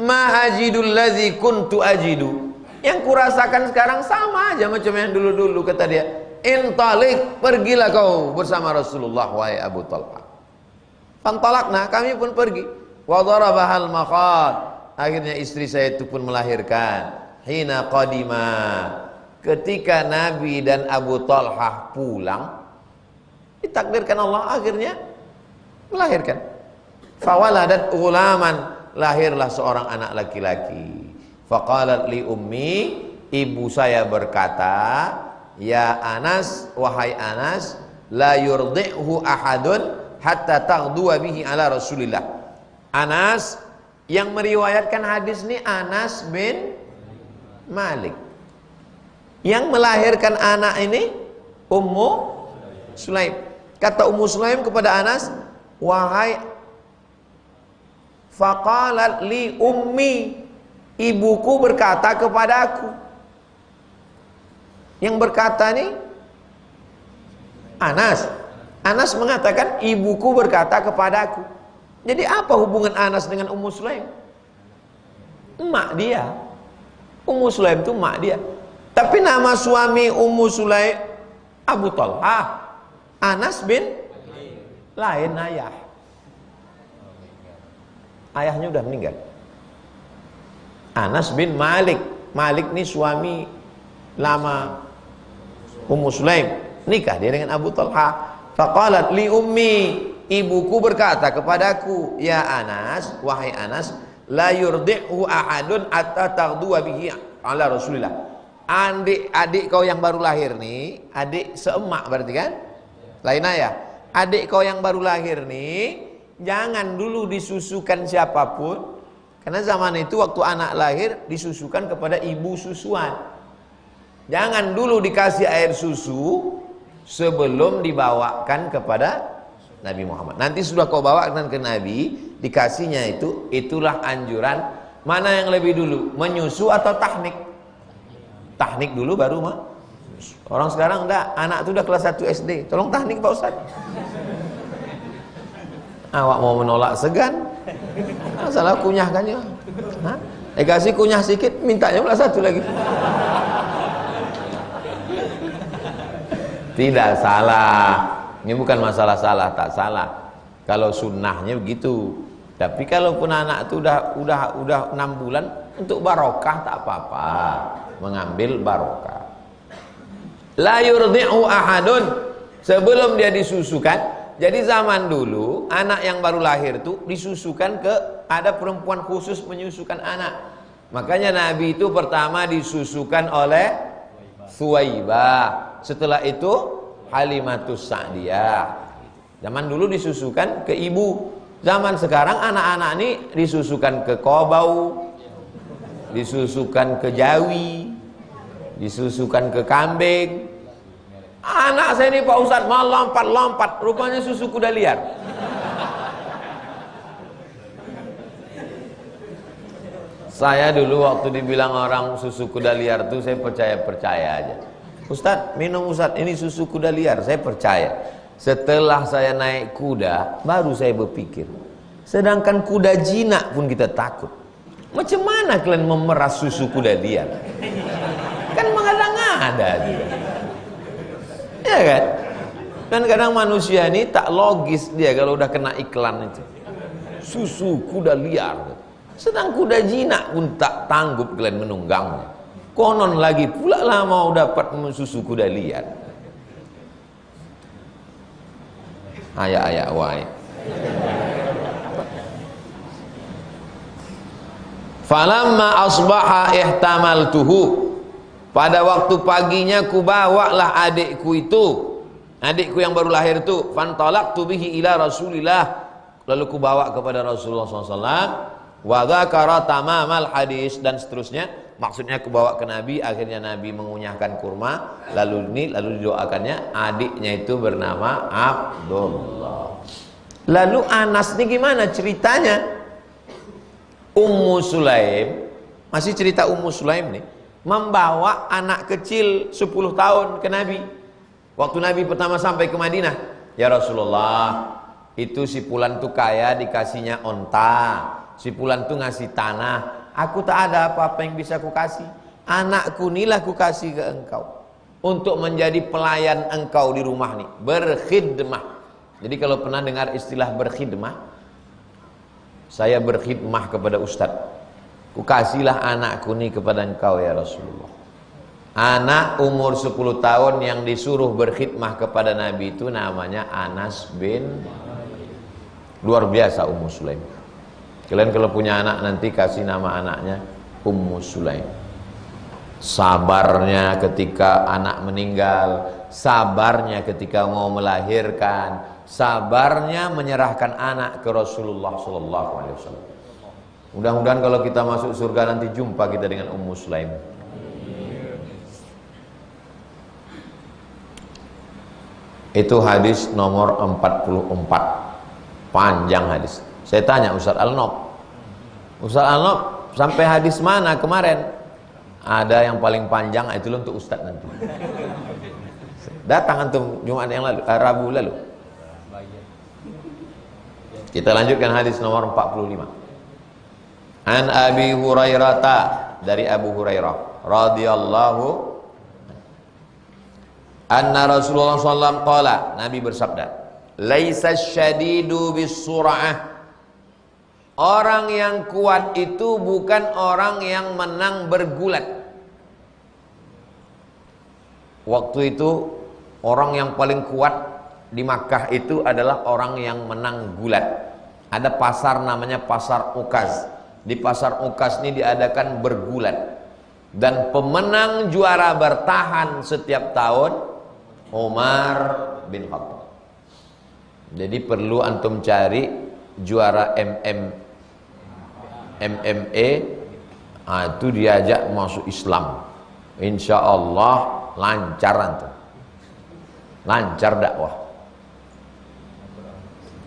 Ma ajidul ladzi kuntu ajidu. Yang kurasakan sekarang sama aja macam yang dulu-dulu, kata dia. Intalik, pergilah kau bersama Rasulullah wahai Abu Talha. Fantalakna, kami pun pergi. Wa darabahal maqad. Akhirnya istri saya itu pun melahirkan. Hina qadima. Ketika Nabi dan Abu Talha pulang, ditakdirkan Allah akhirnya melahirkan. Fawaladat ghulaman, lahirlah seorang anak laki-laki. Faqalat li ummi, ibu saya berkata, ya Anas, wahai Anas, la yurdi'hu ahadun hatta taghdua bihi ala Rasulillah. Anas yang meriwayatkan hadis ini Anas bin Malik. Yang melahirkan anak ini Ummu Sulaim. Kata Ummu Sulaim kepada Anas, wahai, faqalat li ummi, ibuku berkata kepadaku. Yang berkata ini Anas. Anas mengatakan ibuku berkata kepadaku. Jadi apa hubungan Anas dengan Ummu Sulaim? Emak dia. Ummu Sulaim itu emak dia. Tapi nama suami Ummu Sulaim Abu Talha. Anas bin lain ayah. Ayahnya udah meninggal. Anas bin Malik. Malik ini suami lama Ummu Sulaim. Nikah dia dengan Abu Talha. Faqalat li ummi, ibuku berkata kepadaku, ya Anas, wahai Anas, la yurdi'hu ahadun atta taghdua bihi ala Rasulillah. Adik kau yang baru lahir nih, adik seemak berarti kan? Lain ayah. Adik kau yang baru lahir nih, jangan dulu disusukan siapapun. Karena zaman itu waktu anak lahir disusukan kepada ibu susuan. Jangan dulu dikasih air susu sebelum dibawakan kepada Nabi Muhammad. Nanti sudah kau bawakan ke Nabi, dikasihnya itulah anjuran. Mana yang lebih dulu, menyusu atau tahnik? tahnik dulu baru mah. Orang sekarang enggak, anak itu udah kelas 1 SD, tolong tahnik Pak Ustaz. Awak mau menolak segan, masalah kunyahkannya. Kasih kunyah sedikit, mintanya pula satu lagi. Tidak salah, ini bukan masalah salah tak salah. Kalau sunnahnya begitu. Tapi kalaupun anak itu udah 6 bulan, untuk barokah tak apa-apa, mengambil barokah. La yurdi'u ahadun, sebelum dia disusukan. Jadi zaman dulu anak yang baru lahir tuh disusukan ada perempuan khusus menyusukan anak. Makanya Nabi itu pertama disusukan oleh Thuwaibah. Setelah itu Halimatus Sa'diyah. Zaman dulu disusukan ke ibu. Zaman sekarang anak-anak ini disusukan ke kobau, disusukan ke jawi, disusukan ke kambing. Anak saya ini Pak Ustadz mau lompat-lompat, rupanya susu kuda liar. Saya dulu waktu dibilang orang susu kuda liar tuh saya percaya aja. Ustadz minum Ustadz, ini susu kuda liar, saya percaya. Setelah saya naik kuda baru saya berpikir, sedangkan kuda jinak pun kita takut, macam mana kalian memeras susu kuda liar? Kan mengada-ngada juga. Ya kan? Kan kadang manusia ini tak logis dia kalau udah kena iklan itu. Susu kuda liar. Sedang kuda jinak pun tak tanggup kalian menunggangnya. Konon lagi pula lah mau dapat susu kuda liar. Ayak-ayak wae. Falamma asbaha ihtamaltuhu. Pada waktu paginya kubawalah adikku itu, adikku yang baru lahir itu, fantalaqtu bihi ila Rasulillah, lalu kubawa kepada Rasulullah SAW, wa dzakara tamamal hadis, dan seterusnya. Maksudnya kubawa ke Nabi, akhirnya Nabi mengunyahkan kurma, lalu didoakannya, adiknya itu bernama Abdullah. Lalu Anas ini gimana ceritanya? Ummu Sulaim, masih cerita Ummu Sulaim nih, membawa anak kecil 10 tahun ke Nabi. Waktu Nabi pertama sampai ke Madinah, ya Rasulullah, itu si Fulan tuh kaya dikasihnya onta, si Fulan tuh ngasih tanah, aku tak ada apa-apa yang bisa ku kasih. Anakku inilah ku kasih ke engkau untuk menjadi pelayan engkau di rumah nih, berkhidmah. Jadi kalau pernah dengar istilah berkhidmah, saya berkhidmah kepada Ustadz, ku kasihlah anakku ini kepada engkau ya Rasulullah. Anak umur 10 tahun yang disuruh berkhidmah kepada Nabi itu namanya Anas bin. Luar biasa Ummu Sulaim. Kalian kalau punya anak nanti kasih nama anaknya Ummu Sulaim. Sabarnya ketika anak meninggal, sabarnya ketika mau melahirkan, sabarnya menyerahkan anak ke Rasulullah SAW. Mudah-mudahan kalau kita masuk surga nanti jumpa kita dengan Ummu Sulaim. Itu hadis nomor 44. Panjang hadis. Saya tanya Ustaz Al-Nob, Ustaz Al-Nob sampai hadis mana kemarin? Ada yang paling panjang, itu untuk Ustaz nanti. Datang antum Jumat yang lalu, Rabu lalu. Kita lanjutkan hadis nomor 45. An Abi Hurairah, dari Abu Hurairah radhiyallahu anna Rasulullah SAW qala, Nabi bersabda, laisa syadidu bisur'ah, orang yang kuat itu bukan orang yang menang bergulat. Waktu itu orang yang paling kuat di Makkah itu adalah orang yang menang gulat. Ada pasar namanya pasar Ukaz. Di pasar Ukaz ini diadakan bergulat, dan pemenang juara bertahan setiap tahun Umar bin Khattab. Jadi perlu antum cari juara MMA, itu diajak masuk Islam, insya Allah lancar antum, lancar dakwah.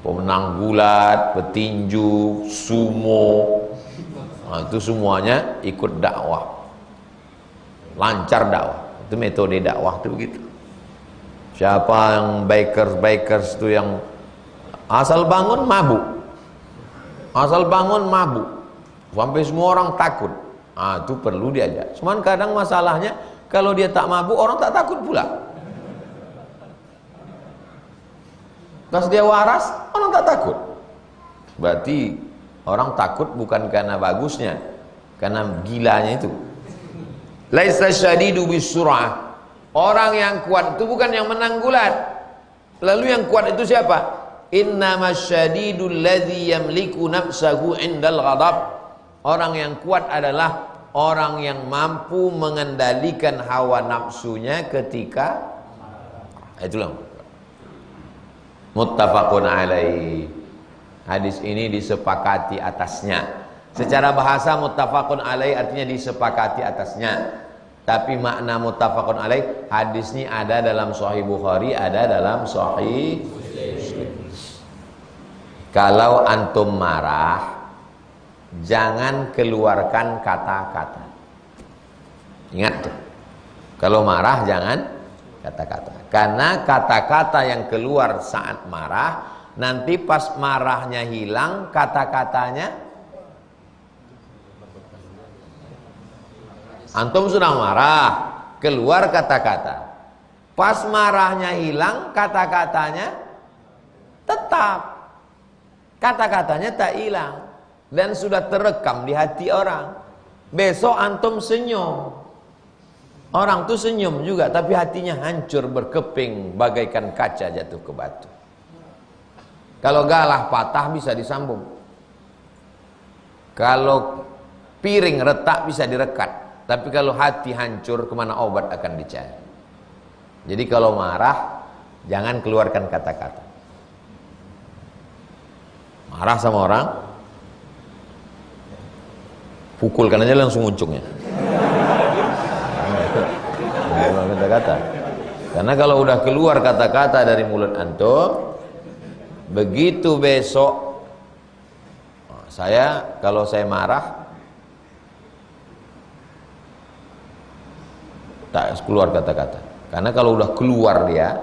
Pemenang gulat, petinju, sumo, itu semuanya ikut dakwah. lancar dakwah. Itu metode dakwah tuh begitu. Siapa yang bikers tuh yang asal bangun mabuk, sampai semua orang takut. Itu perlu diajak. Cuman kadang masalahnya kalau dia tak mabuk, orang tak takut pula. Pas dia waras, orang tak takut. Berarti orang takut bukan karena bagusnya, karena gilanya itu. Laisa syadidu bisur'ah. Orang yang kuat itu bukan yang menang gulat. Lalu yang kuat itu siapa? Innamas syadidul ladzi yamliku nafsahu indal ghadab. Orang yang kuat adalah orang yang mampu mengendalikan hawa nafsunya ketika itulah muttafaqun alaih. Hadis ini disepakati atasnya. Secara bahasa muttafaqun alaih artinya disepakati atasnya. Tapi makna muttafaqun alaih, hadis ini ada dalam Sahih Bukhari, ada dalam Sahih Muslim. Kalau antum marah, jangan keluarkan kata-kata. Ingat tuh. Kalau marah jangan kata-kata. Karena kata-kata yang keluar saat marah, nanti pas marahnya hilang, kata-katanya antum sudah marah, keluar kata-kata. Pas marahnya hilang, kata-katanya tetap. Kata-katanya tak hilang dan sudah terekam di hati orang. Besok antum senyum. Orang tuh senyum juga, tapi hatinya hancur berkeping bagaikan kaca jatuh ke batu. Kalau galah patah bisa disambung. Kalau piring retak bisa direkat. Tapi kalau hati hancur, kemana obat akan dicari? Jadi kalau marah, jangan keluarkan kata-kata. Marah sama orang, pukulkan aja langsung ujungnya. Kata-kata. Karena kalau udah keluar kata-kata dari mulut antum, begitu besok, kalau saya marah, tak keluar kata-kata. Karena kalau udah keluar dia,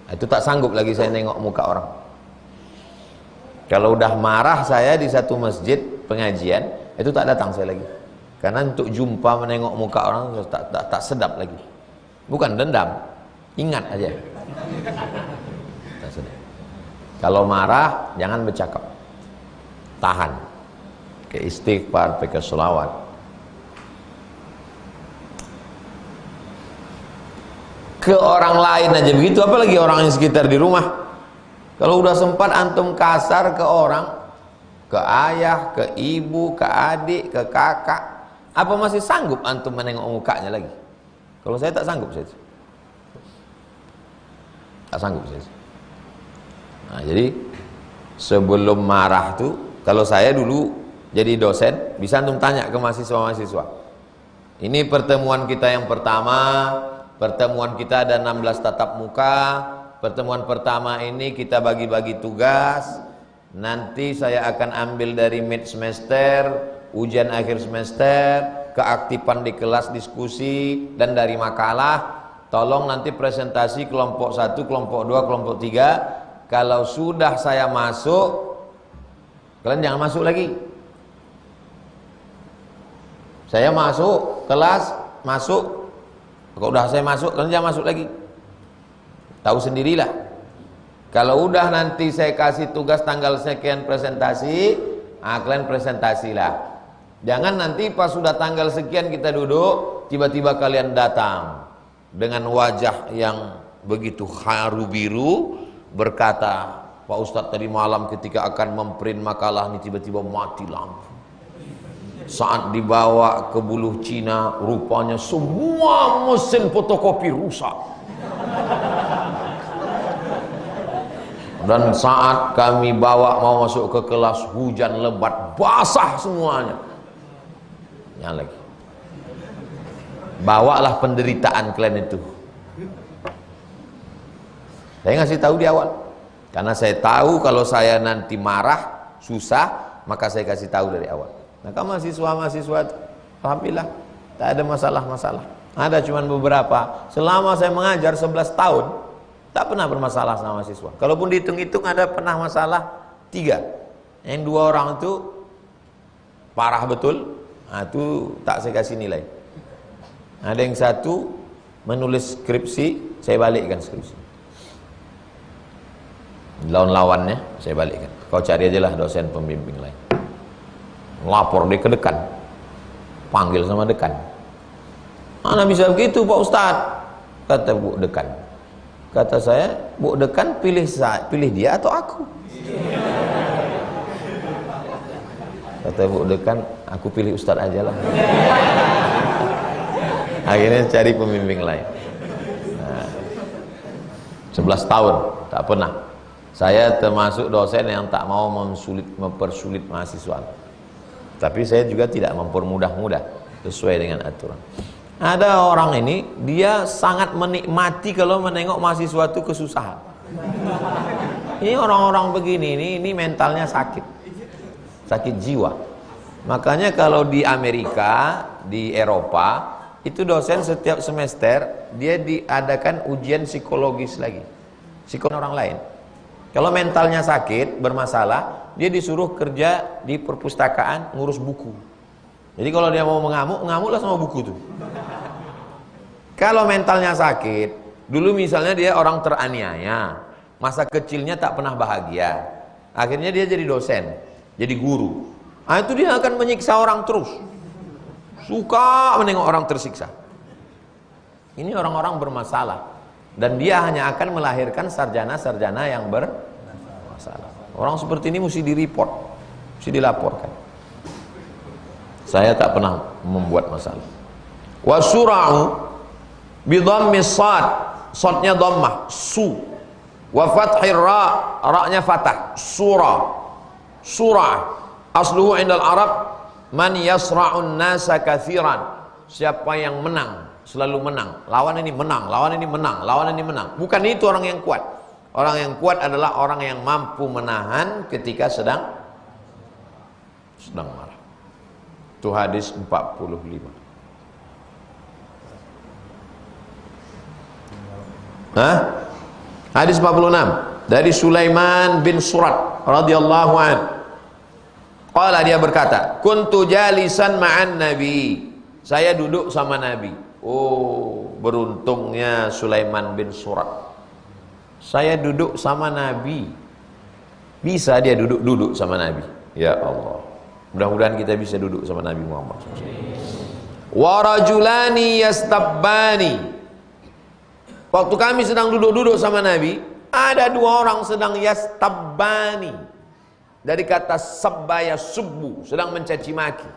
itu tak sanggup lagi saya nengok muka orang. Kalau udah marah saya di satu masjid pengajian, itu tak datang saya lagi. Karena untuk jumpa menengok muka orang tak sedap lagi. Bukan dendam, ingat aja. Tak sedap. Kalau marah jangan bercakap, tahan. Ke istighfar, ke selawat. Ke orang lain aja begitu, apalagi orang yang sekitar di rumah. Kalau udah sempat antum kasar ke orang, ke ayah, ke ibu, ke adik, ke kakak, apa masih sanggup antum menengok mukanya lagi? Kalau saya tak sanggup saya. Tak sanggup saya. Nah, jadi sebelum marah tuh, kalau saya dulu jadi dosen, bisa antum tanya ke mahasiswa-mahasiswa. Ini pertemuan kita yang pertama. Pertemuan kita ada 16 tatap muka. Pertemuan pertama ini kita bagi-bagi tugas. Nanti saya akan ambil dari mid semester, ujian akhir semester, keaktifan di kelas diskusi, dan dari makalah. Tolong nanti presentasi kelompok 1, kelompok 2, kelompok 3. Kalau sudah saya masuk, kalian jangan masuk lagi. Saya masuk kelas, masuk. Kalau udah saya masuk, kalian jangan masuk lagi. Tahu sendirilah. Kalau udah nanti saya kasih tugas tanggal sekian presentasi, kalian presentasilah. Jangan nanti pas sudah tanggal sekian kita duduk, tiba-tiba kalian datang dengan wajah yang begitu haru biru, berkata, Pak Ustadz tadi malam ketika akan memprint makalah ini tiba-tiba mati lampu. Saat dibawa ke Buluh Cina, rupanya semua mesin fotokopi rusak. Dan saat kami bawa mau masuk ke kelas, hujan lebat, basah semuanya. Yang lagi, bawalah penderitaan kalian itu. Saya ngasih tahu di awal, karena saya tahu kalau saya nanti marah, susah, maka saya kasih tahu dari awal. Maka mahasiswa-mahasiswa, alhamdulillah, tak ada masalah-masalah. Ada cuman beberapa. Selama saya mengajar 11 tahun, tak pernah bermasalah sama siswa. Kalaupun dihitung-hitung ada pernah masalah 3. Yang 2 orang itu parah betul. Nah, itu tak saya kasih nilai. Ada yang 1 menulis skripsi, saya balikkan skripsi. Lawan-lawannya saya balikkan. Kau cari aja lah dosen pembimbing lain. Lapor dia ke dekan, panggil sama dekan. Mana bisa begitu Pak Ustadz? Kata Bu dekan. Kata saya, Bu dekan pilih dia atau aku? Kata Bu dekan, aku pilih Ustadz aja lah. Akhirnya cari pembimbing lain. Nah, 11 tahun tak pernah. Saya termasuk dosen yang tak mau mempersulit mahasiswa. Tapi saya juga tidak mempermudah-mudah, sesuai dengan aturan. Ada orang ini, dia sangat menikmati kalau menengok mahasiswa itu kesusahan. Ini orang-orang begini, ini mentalnya sakit jiwa. Makanya kalau di Amerika, di Eropa, itu dosen setiap semester dia diadakan ujian psikologis lagi, psikologi orang lain. Kalau mentalnya sakit, bermasalah, dia disuruh kerja di perpustakaan ngurus buku. Jadi kalau dia mau mengamuklah sama buku tuh. Kalau mentalnya sakit, dulu misalnya dia orang teraniaya, masa kecilnya tak pernah bahagia, akhirnya dia jadi dosen, jadi guru. Nah, itu dia akan menyiksa orang terus, suka menengok orang tersiksa. Ini orang-orang bermasalah. Dan dia hanya akan melahirkan sarjana-sarjana yang bermasalah. Orang seperti ini mesti direport, mesti dilaporkan. Saya tak pernah membuat masalah. Wasura'u bidhammis sad, sadnya dhammah, su. Wa fathir ra, ra-nya fatah, sura. Surah. Asluhu indal Arab man yasra'un nasa katsiran. Siapa yang menang, selalu menang. Lawan ini menang, lawan ini menang, lawan ini menang. Bukan itu orang yang kuat. Orang yang kuat adalah orang yang mampu menahan ketika sedang marah. Itu hadis 45. Hadis 46 dari Sulaiman bin Surat radhiyallahu an. Qala, dia berkata, kuntu jalisan ma'an nabi. Saya duduk sama Nabi. Oh, beruntungnya Sulaiman bin Surat. Saya duduk sama Nabi. Bisa dia duduk sama Nabi. Ya Allah, mudah-mudahan kita bisa duduk sama Nabi Muhammad SAW. Wa rajulani yastabbani. Waktu kami sedang duduk-duduk sama Nabi, ada 2 orang sedang yastabbani. Dari kata sabbaya subbu, sedang mencaci maki.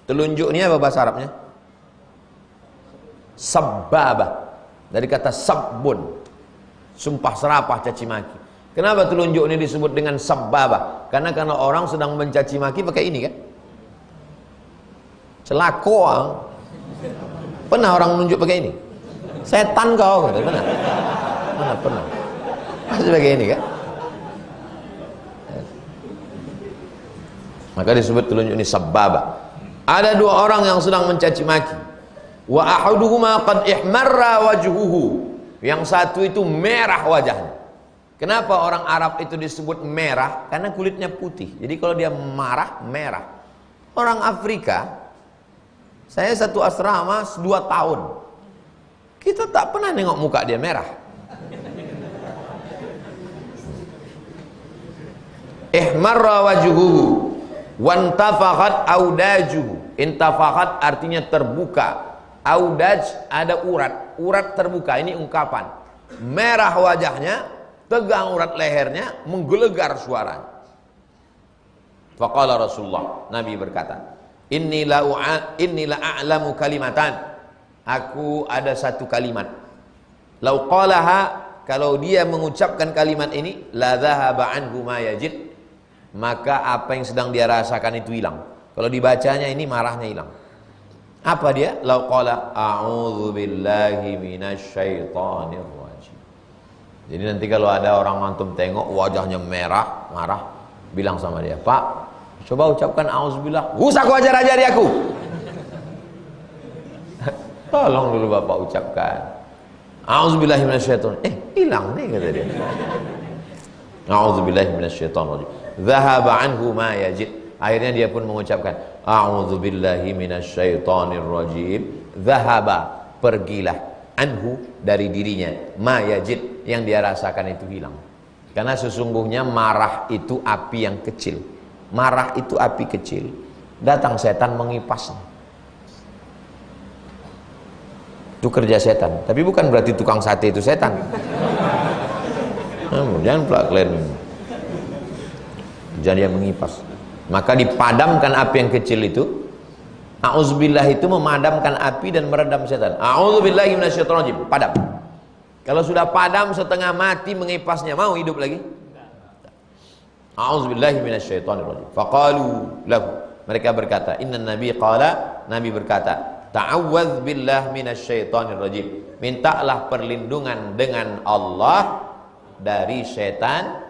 Telunjuknya apa bahasa Arabnya? Sabbaba. Dari kata sabbun, sumpah serapah, caci maki. Kenapa telunjuk ini disebut dengan sabbaba? Karena orang sedang mencaci maki pakai ini kan? Celako. Pernah orang menunjuk pakai ini? Setan kau, kata. Pernah? Mana pernah? Masih pakai ini kan? Maka disebut telunjuk ini sabbaba. Ada 2 orang yang sedang mencaci maki. Wa ahaduhuma qad ihmarra wajhuhu. Yang satu itu merah wajahnya. Kenapa orang Arab itu disebut merah? Karena kulitnya putih. Jadi kalau dia marah, merah. Orang Afrika, saya satu asrama 2 tahun. Kita tak pernah nengok muka dia merah. Ihmarra wajhuhu wantafakhat audajuhu. Intafakhat artinya terbuka. Audaj ada urat terbuka. Ini ungkapan. Merah wajahnya, tegang urat lehernya, menggelegar suaranya. Faqala Rasulullah, Nabi berkata, Inni la a'lamu kalimatan. Aku ada satu kalimat. Lau qalaha, kalau dia mengucapkan kalimat ini, la dhahaba anhu ma yajid, maka apa yang sedang dia rasakan itu hilang. Kalau dibacanya ini marahnya hilang. Apa dia? Lau qala a'udzu billahi minasyaitonir rajim. Jadi nanti kalau ada orang antum tengok wajahnya merah, marah, bilang sama dia, Pak, coba ucapkan a'udzubillah. Usah aku ajar-ajari aku. Tolong dulu Bapak ucapkan. A'udzubillahi minasyaitonir rajim. Hilang nih kata dia. A'udzubillahi minasyaitonir rajim. Dhahaba anhu ma yajid. Akhirnya dia pun mengucapkan a'udzubillahi minasyaitonir rajim. Dhahaba, pergilah, anhu, dari dirinya, ma yajid, yang dia rasakan itu hilang. Karena sesungguhnya marah itu api yang kecil. Marah itu api kecil. Datang setan mengipasnya. Itu kerja setan. Tapi bukan berarti tukang sate itu setan. Jangan pelak-pelak. Jangan dia mengipas. Maka dipadamkan api yang kecil itu. A'udzubillah itu memadamkan api dan meredam setan. A'udzubillahi minasyaitonir rajim. Padam. Kalau sudah padam setengah mati mengipasnya, mau hidup lagi? A'udzubillahi minasyaitonir rajim. Faqalu lahu. Mereka berkata, inna nabi qala, Nabi berkata, ta'awwadz billah minasyaitonir rajim. Mintalah perlindungan dengan Allah dari setan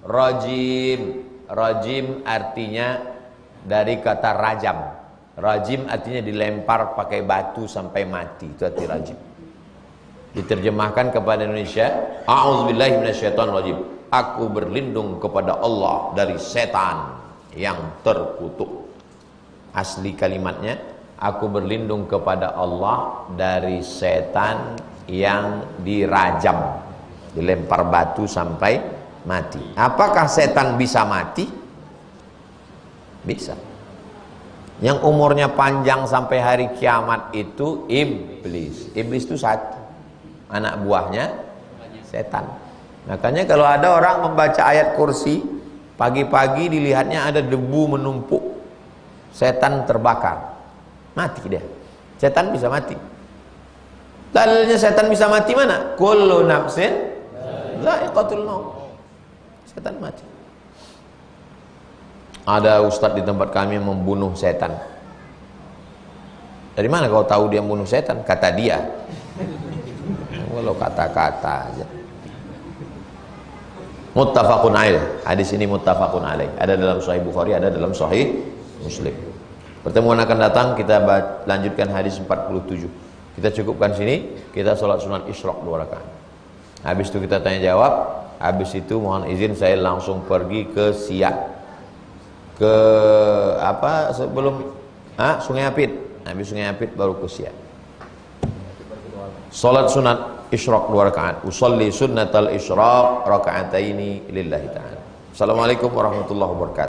rajim. Rajim artinya dari kata rajam. Rajim artinya dilempar pakai batu sampai mati. Itu arti rajim. Diterjemahkan kepada Indonesia, a'udzubillahi minasyaitonir rajim. Aku berlindung kepada Allah dari setan yang terkutuk. Asli kalimatnya, aku berlindung kepada Allah dari setan yang dirajam, dilempar batu sampai mati. Apakah setan bisa mati? Bisa. Yang umurnya panjang sampai hari kiamat itu iblis. Iblis itu satu, anak buahnya setan. Makanya kalau ada orang membaca ayat kursi, pagi-pagi dilihatnya ada debu menumpuk, setan terbakar, mati dia. Setan bisa mati. Dalilnya setan bisa mati mana? Kullu nafsin dha'iqatul maut. Setan mati. Ada ustadz di tempat kami yang membunuh setan. Dari mana kau tahu dia membunuh setan? Kata dia. Walau kata-kata aja. Muttafaqun alaih. Hadis ini muttafaqun alaih. Ada dalam Sahih Bukhari, ada dalam Sahih Muslim. Pertemuan akan datang kita lanjutkan hadis 47. Kita cukupkan sini, kita sholat sunat isyraq 2 rakaat. Habis itu kita tanya jawab. Habis itu mohon izin saya langsung pergi ke Siak. Ke apa sebelum Sungai Apit. Habis Sungai Apit baru ke Siak. Sholat sunat isyraq 2 rakaat. Usolli sunnatal isyraq raka'ataini lillahi ta'ala. Assalamualaikum warahmatullahi wabarakatuh.